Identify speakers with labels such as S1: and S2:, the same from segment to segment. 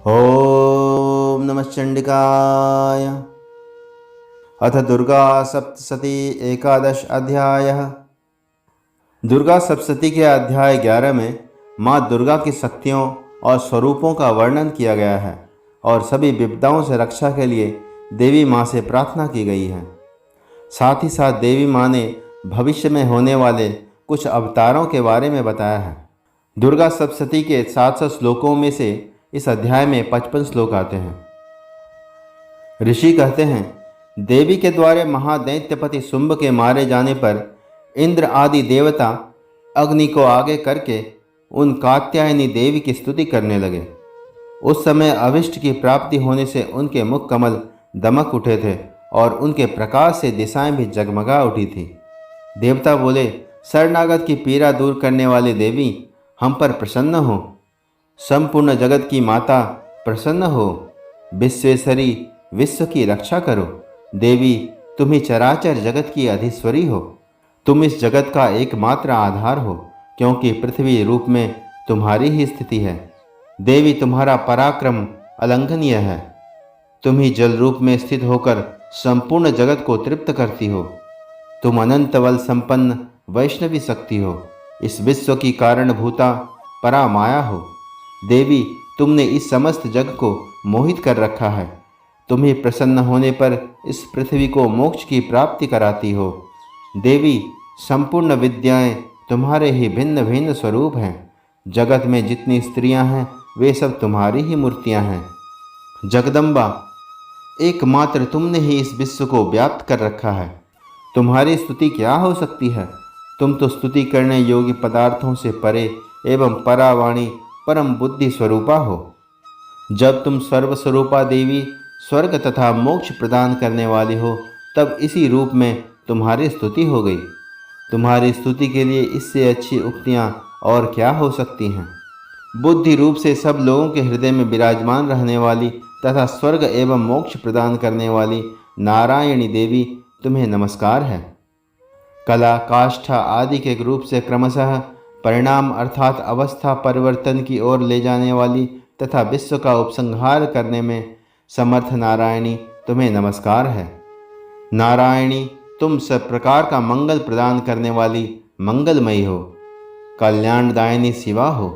S1: ओम नमः चंडिकाय। अथ दुर्गा सप्तशती एकादश अध्यायः। दुर्गा सप्तशती के अध्याय 11 में माँ दुर्गा की शक्तियों और स्वरूपों का वर्णन किया गया है और सभी विपदाओं से रक्षा के लिए देवी माँ से प्रार्थना की गई है। साथ ही साथ देवी माँ ने भविष्य में होने वाले कुछ अवतारों के बारे में बताया है। दुर्गा सप्तशती के 700 श्लोकों में से इस अध्याय में 55 श्लोक आते हैं। ऋषि कहते हैं, देवी के द्वारे महादैत्यपति शुंभ के मारे जाने पर इंद्र आदि देवता अग्नि को आगे करके उन कात्यायनी देवी की स्तुति करने लगे। उस समय अभिष्ट की प्राप्ति होने से उनके मुख कमल दमक उठे थे और उनके प्रकाश से दिशाएं भी जगमगा उठी थी। देवता बोले, शरणागत की पीड़ा दूर करने वाली देवी, हम पर प्रसन्न हो। संपूर्ण जगत की माता, प्रसन्न हो। विश्वेश्वरी, विश्व की रक्षा करो। देवी, तुम ही चराचर जगत की अधीश्वरी हो। तुम इस जगत का एकमात्र आधार हो, क्योंकि पृथ्वी रूप में तुम्हारी ही स्थिति है। देवी, तुम्हारा पराक्रम अलंघनीय है। तुम ही जल रूप में स्थित होकर संपूर्ण जगत को तृप्त करती हो। तुम अनंत बल संपन्न वैष्णवी शक्ति हो। इस विश्व की कारणभूता परा माया हो। देवी, तुमने इस समस्त जग को मोहित कर रखा है। तुम ही प्रसन्न होने पर इस पृथ्वी को मोक्ष की प्राप्ति कराती हो। देवी, संपूर्ण विद्याएं तुम्हारे ही भिन्न भिन्न स्वरूप हैं। जगत में जितनी स्त्रियां हैं वे सब तुम्हारी ही मूर्तियां हैं। जगदम्बा, एकमात्र तुमने ही इस विश्व को व्याप्त कर रखा है। तुम्हारी स्तुति क्या हो सकती है। तुम तो स्तुति करने योग्य पदार्थों से परे एवं परावाणी परम बुद्धि स्वरूपा हो। जब तुम सर्वस्वरूपा देवी स्वर्ग तथा मोक्ष प्रदान करने वाली हो, तब इसी रूप में तुम्हारी स्तुति हो गई। तुम्हारी स्तुति के लिए इससे अच्छी उक्तियाँ और क्या हो सकती हैं। बुद्धि रूप से सब लोगों के हृदय में विराजमान रहने वाली तथा स्वर्ग एवं मोक्ष प्रदान करने वाली नारायणी देवी, तुम्हें नमस्कार है। कला, काष्ठा आदि के रूप से क्रमशः परिणाम अर्थात अवस्था परिवर्तन की ओर ले जाने वाली तथा विश्व का उपसंहार करने में समर्थ नारायणी, तुम्हें नमस्कार है। नारायणी, तुम सब प्रकार का मंगल प्रदान करने वाली मंगलमयी हो। कल्याणदायिनी शिवा हो।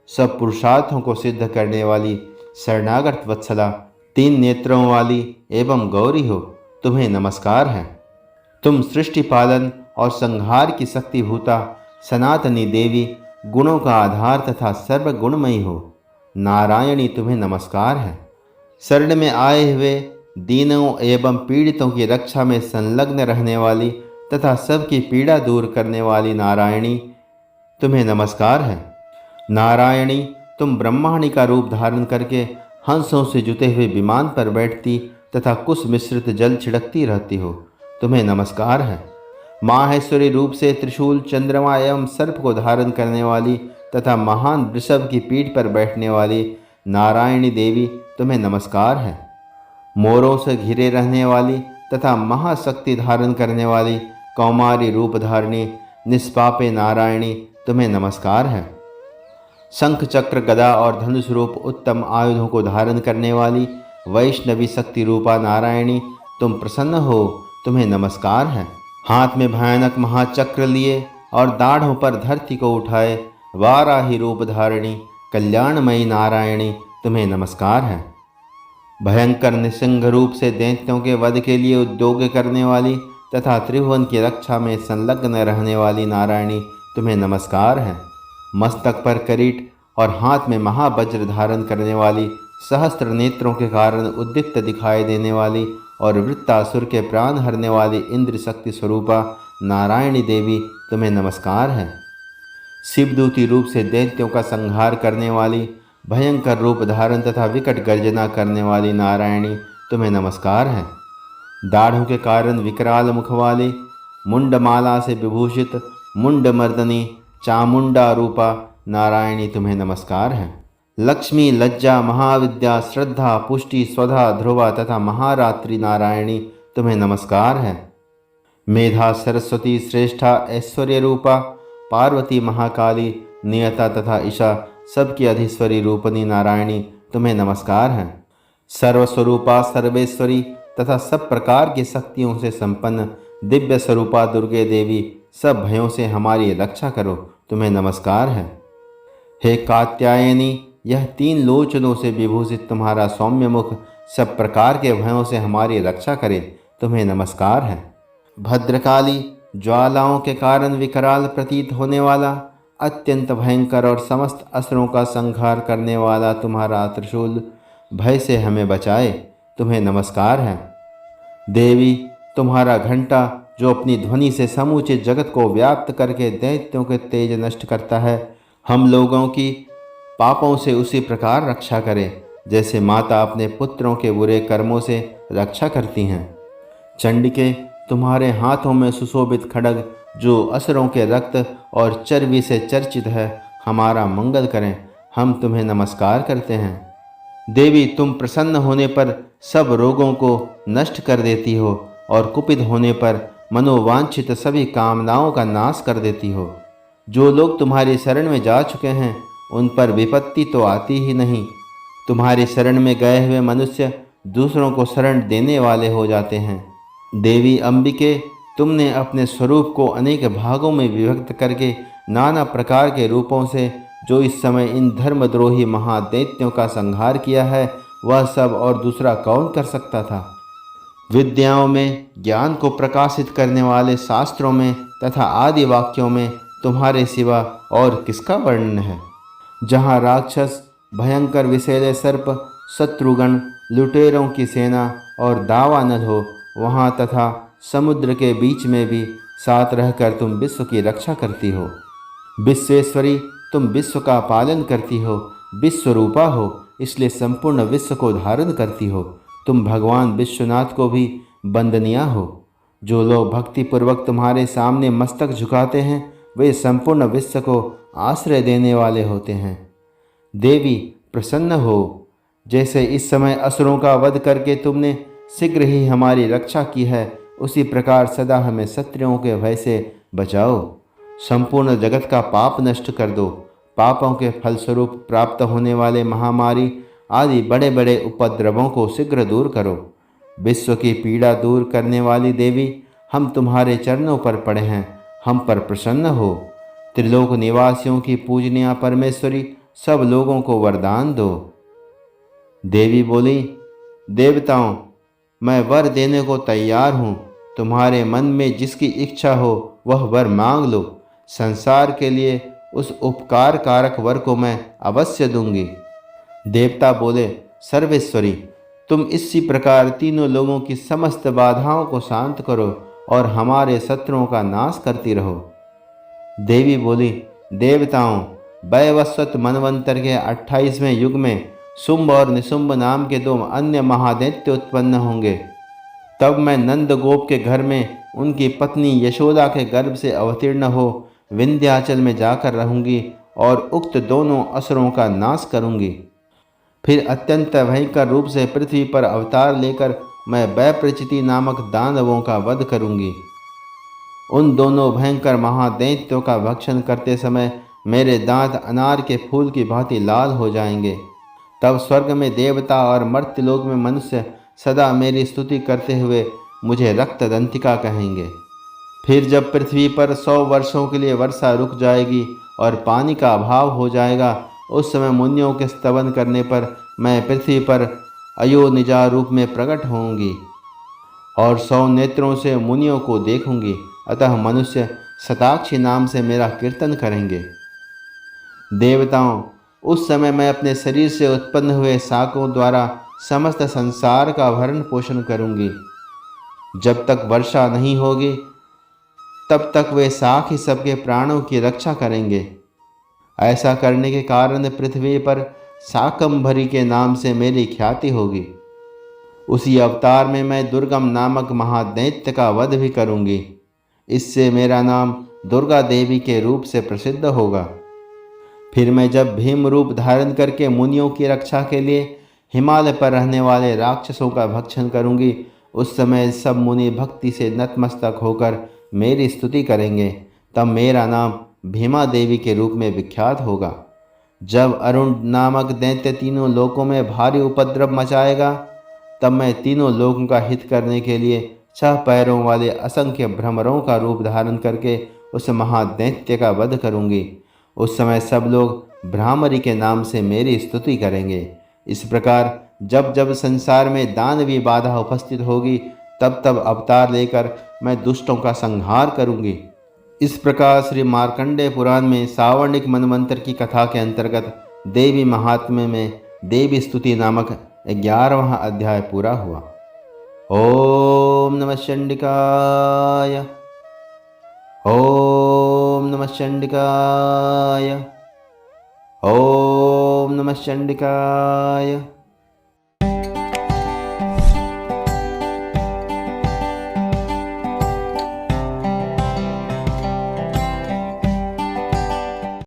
S1: सब पुरुषार्थों को सिद्ध करने वाली शरणागत वत्सला, 3 नेत्रों वाली एवं गौरी हो। तुम्हें नमस्कार है। तुम सृष्टि पालन और संहार की शक्तिभूता सनातनी देवी, गुणों का आधार तथा सर्वगुणमयी हो। नारायणी, तुम्हें नमस्कार है। शरण में आए हुए दीनों एवं पीड़ितों की रक्षा में संलग्न रहने वाली तथा सबकी पीड़ा दूर करने वाली नारायणी, तुम्हें नमस्कार है। नारायणी, तुम ब्रह्माणी का रूप धारण करके हंसों से जुते हुए विमान पर बैठती तथा कुश मिश्रित जल छिड़कती रहती हो। तुम्हें नमस्कार है। माहेश्वरी रूप से त्रिशूल, चंद्रमा एवं सर्प को धारण करने वाली तथा महान वृषभ की पीठ पर बैठने वाली नारायणी देवी, तुम्हें नमस्कार है। मोरों से घिरे रहने वाली तथा महाशक्ति धारण करने वाली कौमारी रूप धारिणी निष्पापे नारायणी, तुम्हें नमस्कार है। शंख, चक्र, गदा और धनुष रूप उत्तम आयुधों को धारण करने वाली वैष्णवी शक्ति रूपा नारायणी, तुम प्रसन्न हो। तुम्हें नमस्कार है। हाथ में भयानक महाचक्र लिए और दाढ़ों पर धरती को उठाए वाराही रूप धारिणी कल्याणमयी नारायणी, तुम्हें नमस्कार है। भयंकर निसिंह रूप से दैत्यों के वध के लिए उद्योग करने वाली तथा त्रिभुवन की रक्षा में संलग्न रहने वाली नारायणी, तुम्हें नमस्कार है। मस्तक पर किरीट और हाथ में महावज्र धारण करने वाली, सहस्त्र नेत्रों के कारण उद्दीप्त दिखाई देने वाली और वृत्तासुर के प्राण हरने वाली इंद्र शक्ति स्वरूपा नारायणी देवी, तुम्हें नमस्कार है। शिवदूती रूप से दैत्यों का संहार करने वाली, भयंकर रूप धारण तथा विकट गर्जना करने वाली नारायणी, तुम्हें नमस्कार है। दाढ़ों के कारण विकराल मुख वाली, मुंडमाला से विभूषित मुंडमर्दनी चामुंडा रूपा नारायणी, तुम्हें नमस्कार है। लक्ष्मी, लज्जा, महाविद्या, श्रद्धा, पुष्टि, स्वधा, ध्रुवा तथा महारात्रि नारायणी, तुम्हें नमस्कार है। मेधा, सरस्वती, श्रेष्ठा, ऐश्वर्य रूपा पार्वती, महाकाली, नियता तथा ईशा सबकी अधीश्वरी रूपनी नारायणी, तुम्हें नमस्कार है। सर्वस्वरूपा सर्वेश्वरी तथा सब प्रकार की शक्तियों से संपन्न दिव्य स्वरूपा दुर्गे देवी, सब भयों से हमारी रक्षा करो, तुम्हें नमस्कार है। हे कात्यायनी, यह 3 लोचनों से विभूषित तुम्हारा सौम्य मुख सब प्रकार के भयों से हमारी रक्षा करे, तुम्हें नमस्कार है। भद्रकाली, ज्वालाओं के कारण विकराल प्रतीत होने वाला, अत्यंत भयंकर और समस्त असुरों का संहार करने वाला तुम्हारा त्रिशूल भय से हमें बचाए, तुम्हें नमस्कार है। देवी, तुम्हारा घंटा जो अपनी ध्वनि से समूचे जगत को व्याप्त करके दैत्यों के तेज नष्ट करता है, हम लोगों की पापों से उसी प्रकार रक्षा करे जैसे माता अपने पुत्रों के बुरे कर्मों से रक्षा करती हैं। चंडिके, तुम्हारे हाथों में सुशोभित खड्ग जो असुरों के रक्त और चर्बी से चर्चित है, हमारा मंगल करें, हम तुम्हें नमस्कार करते हैं। देवी, तुम प्रसन्न होने पर सब रोगों को नष्ट कर देती हो और कुपित होने पर मनोवांछित सभी कामनाओं का नाश कर देती हो। जो लोग तुम्हारी शरण में जा चुके हैं उन पर विपत्ति तो आती ही नहीं। तुम्हारी शरण में गए हुए मनुष्य दूसरों को शरण देने वाले हो जाते हैं। देवी अंबिके, तुमने अपने स्वरूप को अनेक भागों में विभक्त करके नाना प्रकार के रूपों से जो इस समय इन धर्मद्रोही महादैत्यों का संहार किया है, वह सब और दूसरा कौन कर सकता था। विद्याओं में, ज्ञान को प्रकाशित करने वाले शास्त्रों में तथा आदि वाक्यों में तुम्हारे सिवा और किसका वर्णन है। जहाँ राक्षस, भयंकर विषैले सर्प, शत्रुगण, लुटेरों की सेना और दावानल हो, वहाँ तथा समुद्र के बीच में भी साथ रहकर तुम विश्व की रक्षा करती हो। विश्वेश्वरी, तुम विश्व का पालन करती हो, विश्वरूपा हो, इसलिए संपूर्ण विश्व को धारण करती हो। तुम भगवान विश्वनाथ को भी वंदनीय हो। जो लोग भक्तिपूर्वक तुम्हारे सामने मस्तक झुकाते हैं, वे संपूर्ण विश्व को आश्रय देने वाले होते हैं। देवी, प्रसन्न हो। जैसे इस समय असुरों का वध करके तुमने शीघ्र ही हमारी रक्षा की है, उसी प्रकार सदा हमें शत्रुओं के भय से बचाओ। संपूर्ण जगत का पाप नष्ट कर दो। पापों के फलस्वरूप प्राप्त होने वाले महामारी आदि बड़े बड़े उपद्रवों को शीघ्र दूर करो। विश्व की पीड़ा दूर करने वाली देवी, हम तुम्हारे चरणों पर पड़े हैं, हम पर प्रसन्न हो। त्रिलोक निवासियों की पूजनीय परमेश्वरी, सब लोगों को वरदान दो। देवी बोली, देवताओं, मैं वर देने को तैयार हूँ। तुम्हारे मन में जिसकी इच्छा हो वह वर मांग लो। संसार के लिए उस उपकार कारक वर को मैं अवश्य दूंगी। देवता बोले, सर्वेश्वरी, तुम इसी प्रकार तीनों लोगों की समस्त बाधाओं को शांत करो और हमारे शत्रुओं का नाश करती रहो। देवी बोली, देवताओं, वैवस्वत मनवंतर के 28वें युग में शुंभ और निशुंभ नाम के 2 अन्य महादैत्य उत्पन्न होंगे। तब मैं नंदगोप के घर में उनकी पत्नी यशोदा के गर्भ से अवतीर्ण हो विंध्याचल में जाकर रहूंगी और उक्त दोनों असुरों का नाश करूंगी। फिर अत्यंत भयंकर रूप से पृथ्वी पर अवतार लेकर मैं वैप्रचिति नामक दानवों का वध करूंगी। उन दोनों भयंकर महादैत्यों का भक्षण करते समय मेरे दांत अनार के फूल की भांति लाल हो जाएंगे। तब स्वर्ग में देवता और मर्त्यलोक में मनुष्य सदा मेरी स्तुति करते हुए मुझे रक्तदंतिका कहेंगे। फिर जब पृथ्वी पर 100 वर्षों के लिए वर्षा रुक जाएगी और पानी का अभाव हो जाएगा, उस समय मुनियों के स्तवन करने पर मैं पृथ्वी पर अयोनिजा रूप में प्रकट होंगी और 100 नेत्रों से मुनियों को देखूंगी। अतः मनुष्य शताक्षी नाम से मेरा कीर्तन करेंगे। देवताओं, उस समय मैं अपने शरीर से उत्पन्न हुए शाकों द्वारा समस्त संसार का भरण पोषण करूंगी। जब तक वर्षा नहीं होगी तब तक वे शाक ही सबके प्राणों की रक्षा करेंगे। ऐसा करने के कारण पृथ्वी पर शाकंभरी के नाम से मेरी ख्याति होगी। उसी अवतार में मैं दुर्गम नामक महादैत्य का वध भी करूंगी। इससे मेरा नाम दुर्गा देवी के रूप से प्रसिद्ध होगा। फिर मैं जब भीम रूप धारण करके मुनियों की रक्षा के लिए हिमालय पर रहने वाले राक्षसों का भक्षण करूंगी, उस समय सब मुनि भक्ति से नतमस्तक होकर मेरी स्तुति करेंगे। तब मेरा नाम भीमा देवी के रूप में विख्यात होगा। जब अरुण नामक दैत्य तीनों लोकों में भारी उपद्रव मचाएगा, तब मैं तीनों लोगों का हित करने के लिए 6 पैरों वाले असंख्य भ्रमरों का रूप धारण करके उस महादैत्य का वध करूंगी। उस समय सब लोग भ्रामरी के नाम से मेरी स्तुति करेंगे। इस प्रकार जब जब संसार में दानवी बाधा उपस्थित होगी, तब तब अवतार लेकर मैं दुष्टों का संहार करूंगी। इस प्रकार श्री मार्कंडेय पुराण में सावर्णिक मनवंतर की कथा के अंतर्गत देवी महात्म्य में देवी स्तुति नामक 11वां अध्याय पूरा हुआ। ओम नमः चंडिकाय। ओम नमः चंडिकाय। ओम नमः चंडिकाय।